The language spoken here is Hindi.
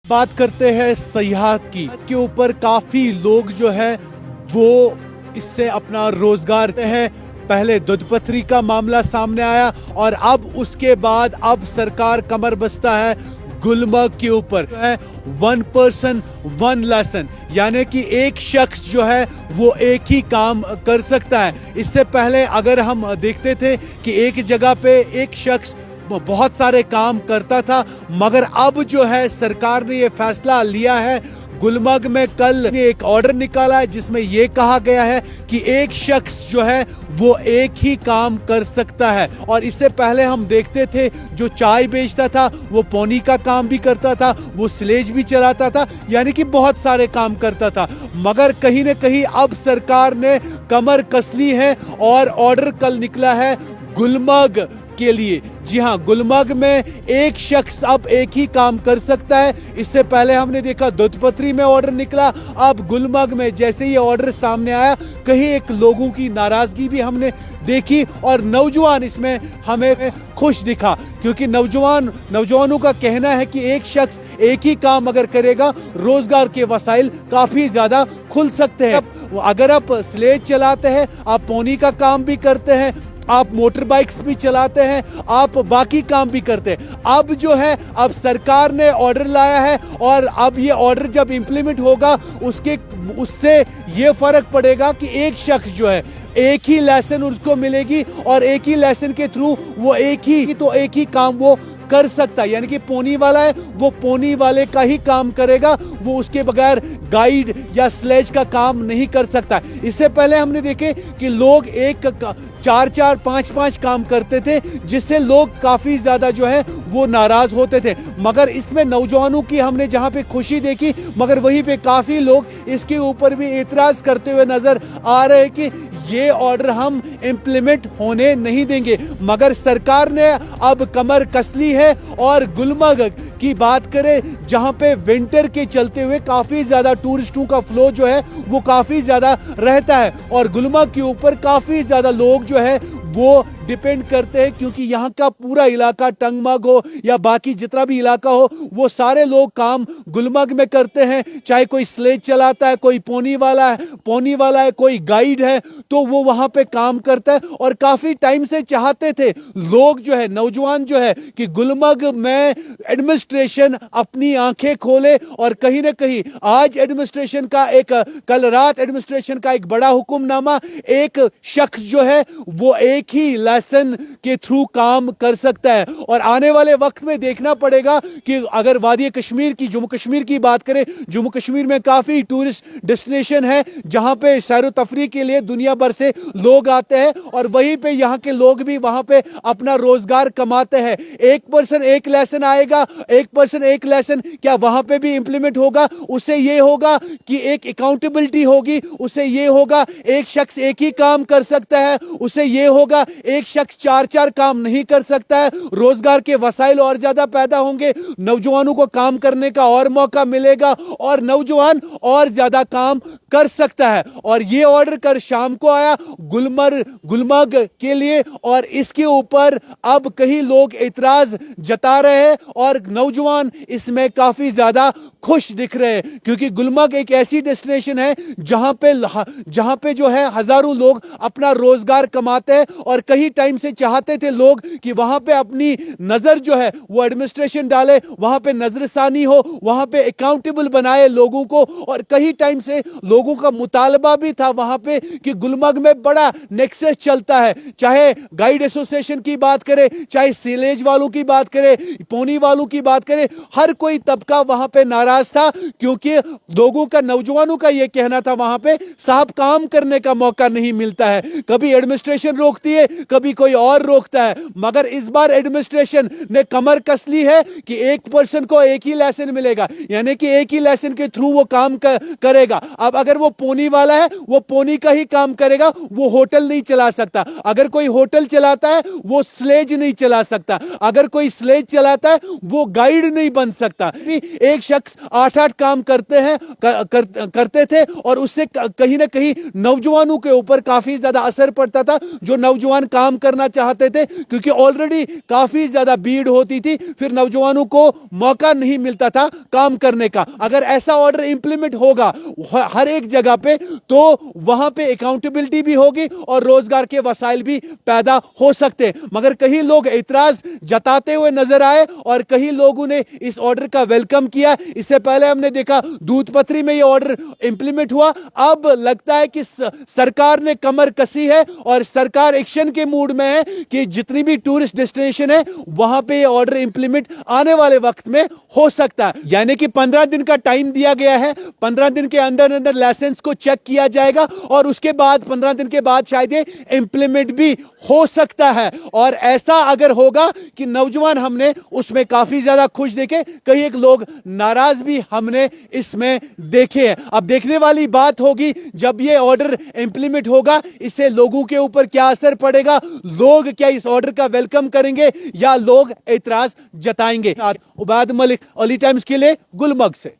बात करते हैं सयाहत की के ऊपर काफी लोग जो है वो इससे अपना रोजगार है। पहले दूधपथरी का मामला सामने आया और अब उसके बाद अब सरकार कमर बस्ता है गुलमर्ग के ऊपर है। 1 पर्सन 1 लेसन, यानी कि एक शख्स जो है वो एक ही काम कर सकता है। इससे पहले अगर हम देखते थे कि एक जगह पे एक शख्स बहुत सारे काम करता था, मगर अब जो है सरकार ने ये फैसला लिया है। गुलमर्ग में कल एक ऑर्डर निकाला है जिसमें यह कहा गया है कि एक शख्स जो है वो एक ही काम कर सकता है। और इससे पहले हम देखते थे जो चाय बेचता था वो पौनी का काम भी करता था, वो स्लेज भी चलाता था, यानी कि बहुत सारे काम करता था। मगर कहीं न कहीं अब सरकार ने कमर कस ली है और ऑर्डर कल निकला है गुलमर्ग के लिए। जी हां, गुलमर्ग में एक शख्स अब एक ही काम कर सकता है। इससे पहले हमने देखा दूधपथरी में ऑर्डर निकला, अब गुलमर्ग में जैसे ये ऑर्डर सामने आया कहीं एक लोगों की नाराजगी भी हमने देखी और नौजवान इसमें हमें खुश दिखा, क्योंकि नौजवानों का कहना है कि एक शख्स एक ही काम अगर करेगा रोजगार के वसाइल काफी ज्यादा खुल सकते हैं। अगर आप स्लेज चलाते हैं, आप पौनी का काम भी करते हैं, आप मोटर बाइक्स भी चलाते हैं, आप बाकी काम भी करते हैं। अब जो है अब सरकार ने ऑर्डर लाया है और अब ये ऑर्डर जब इंप्लीमेंट होगा उससे ये फर्क पड़ेगा कि एक शख्स जो है एक ही लाइसेंस उसको मिलेगी और एक ही लाइसेंस के थ्रू वो एक ही काम वो कर सकता है। यानी कि पौनी वाला है वो पौनी वाले का ही काम करेगा, वो उसके बगैर गाइड या स्लेज का काम नहीं कर सकता। इससे पहले हमने देखे कि लोग एक 4-4 5-5 काम करते थे, जिससे लोग काफी ज्यादा जो है वो नाराज होते थे। मगर इसमें नौजवानों की हमने जहां पे खुशी देखी, मगर वहीं पे काफी लोग इसके ऊपर भी एतराज करते हुए नजर आ रहे हैं कि ये ऑर्डर हम इंप्लीमेंट होने नहीं देंगे। मगर सरकार ने अब कमर कस ली है और गुलमर्ग की बात करें जहां पे विंटर के चलते हुए काफी ज्यादा टूरिस्टों का फ्लो जो है वो काफी ज्यादा रहता है और गुलमर्ग के ऊपर काफी ज्यादा लोग जो है वो डिपेंड करते हैं, क्योंकि यहाँ का पूरा इलाका टंगमर्ग हो या बाकी जितना भी इलाका हो वो सारे लोग काम गुलमर्ग में करते हैं। चाहे कोई स्लेज चलाता है, कोई पौनी वाला है, कोई गाइड है, तो वो वहां पे काम करता है। और काफी टाइम से चाहते थे लोग जो है, नौजवान जो है, कि गुलमर्ग में एडमिनिस्ट्रेशन अपनी आंखें खोले। और कहीं ना कहीं आज एडमिनिस्ट्रेशन का कल रात एडमिनिस्ट्रेशन का एक बड़ा हुक्मनामा, एक शख्स जो है वो एक ही लाइसेंस के थ्रू काम कर सकता है। और आने वाले वक्त में देखना पड़ेगा कि अगर वादी कश्मीर की, जम्मू कश्मीर की बात करें, जम्मू कश्मीर में काफी टूरिस्ट डेस्टिनेशन है जहां पे सैर तफरी के लिए दुनिया भर से लोग आते हैं और वहीं पे यहां के लोग भी वहां पे अपना रोजगार कमाते हैं। एक पर्सन एक लेसन आएगा, एक पर्सन एक लेसन क्या वहां पे भी इंप्लीमेंट होगा? उससे यह होगा कि एक अकाउंटेबिलिटी होगी, उससे यह होगा एक शख्स एक ही काम कर सकता है, उससे यह होगा एक शख्स 4-4 काम नहीं कर सकता है। रोजगार के वसाइल और ज्यादा पैदा होंगे, नौजवानों को काम करने का और मौका मिलेगा और नौजवान और ज्यादा काम कर सकता है। और ये ऑर्डर कर शाम को आया गुलमर्ग के लिए और इसके ऊपर अब कई लोग इतराज जता रहे हैं और नौजवान इसमें काफी ज्यादा खुश दिख रहे हैं, क्योंकि गुलमर्ग एक ऐसी डेस्टिनेशन है जहां पे जो है हजारों लोग अपना रोजगार कमाते हैं। और कई टाइम से चाहते थे लोग कि वहां पे अपनी नजर जो है वो एडमिनिस्ट्रेशन डाले, वहां पे नजरसानी हो, वहां पे अकाउंटेबल बनाए लोगों को। और कई टाइम से लोगों का मुतालबा भी था वहां पे कि गुलमर्ग में बड़ा नेक्सस चलता है, चाहे गाइड एसोसिएशन की बात करें, चाहे सिलेज वालों की बात करें, पौनी वालों की बात करें, हर कोई तबका वहां पे नाराज था, क्योंकि लोगों का, नौजवानों का यह कहना था वहां पे साहब काम करने का मौका नहीं मिलता है। कभी एडमिनिस्ट्रेशन रोकती है, कभी कोई और रोकता है, मगर इस बार एडमिनिस्ट्रेशन ने कमर कस ली है कि एक पर्सन को एक ही लाइसेंस मिलेगा, यानी कि एक ही लाइसेंस के थ्रू वो काम करेगा। अब अगर वो पौनी वाला है वो पौनी का ही काम करेगा, वो होटल नहीं चला सकता। अगर कोई होटल चलाता है वो स्लेज नहीं चला सकता। अगर कोई स्लेज चलाता है वो गाइड नहीं बन सकता। एक शख्स 8-8 काम करते हैं करते थे और उससे कहीं ना कहीं नौजवानों के ऊपर काफी ज्यादा असर पड़ता था, जो नौजवान काम करना चाहते थे, क्योंकि ऑलरेडी काफी ज्यादा भीड़ होती थी, फिर नौजवानों को मौका नहीं मिलता था काम करने का। अगर ऐसा ऑर्डर इंप्लीमेंट होगा हर एक जगह पे तो वहां पे अकाउंटेबिलिटी भी होगी और रोजगार के वसाइल भी पैदा हो सकते हैं। मगर कई लोग इतराज जताते हुए नजर आए और कई लोगों ने इस ऑर्डर का वेलकम किया। इससे पहले हमने देखा दूध पत्री में यह ऑर्डर इंप्लीमेंट हुआ, अब लगता है कि सरकार ने कमर कसी है और सरकार एक्शन के मूड में है कि जितनी भी टूरिस्ट डेस्टिनेशन है वहां पे यह ऑर्डर इंप्लीमेंट आने वाले वक्त में हो सकता है। यानी कि 15 दिन का टाइम दिया गया है, 15 दिन के अंदर अंदर लाइसेंस को चेक किया जाएगा और उसके बाद 15 दिन के बाद शायद ये इंप्लीमेंट भी हो सकता है। और ऐसा अगर होगा कि नौजवान हमने उसमें काफी ज्यादा खुश देखे, कई एक लोग नाराज भी हमने इसमें देखे हैं। अब देखने वाली बात होगी जब ये ऑर्डर इंप्लीमेंट होगा इससे लोगों के ऊपर क्या असर पड़ेगा, लोग क्या इस ऑर्डर का वेलकम करेंगे या लोग एतराज जताएंगे। उबैद मलिक, अर्ली टाइम्स के लिए गुलमर्ग से।